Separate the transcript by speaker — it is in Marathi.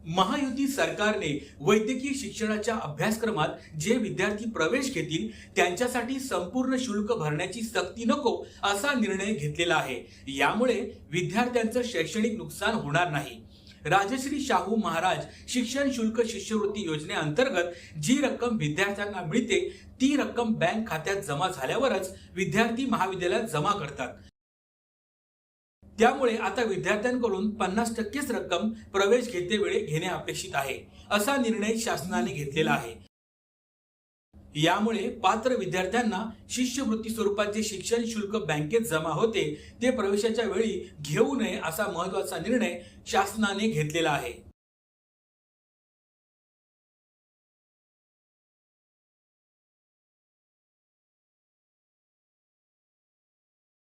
Speaker 1: महायुती सरकारने वैद्यकीय शिक्षणाच्या अभ्यासक्रमात जे विद्यार्थी प्रवेश घेतील त्यांच्यासाठी संपूर्ण शुल्क भरण्याची सक्ती नको असा निर्णय घेतलेला आहे। यामुळे विद्यार्थ्यांचं शैक्षणिक नुकसान होणार नाही। राजश्री शाहू महाराज शिक्षण शुल्क शिष्यवृत्ती योजनेअंतर्गत जी रक्कम विद्यार्थ्यांना मिळते ती रक्कम बँक खात्यात जमा झाल्यावरच विद्यार्थी महाविद्यालयात जमा करतात। त्यामुळे आता विद्यार्थ्यांकडून 50%च रक्कम प्रवेश घेतेवेळी घेणे अपेक्षित आहे, असा निर्णय शासनाने घेतलेला आहे। यामुळे पात्र विद्यार्थ्यांना शिष्यवृत्ती स्वरूपात जे शिक्षण शुल्क बँकेत जमा होते ते प्रवेशाच्या वेळी घेऊ नये असा महत्त्वाचा निर्णय शासनाने घेतलेला आहे।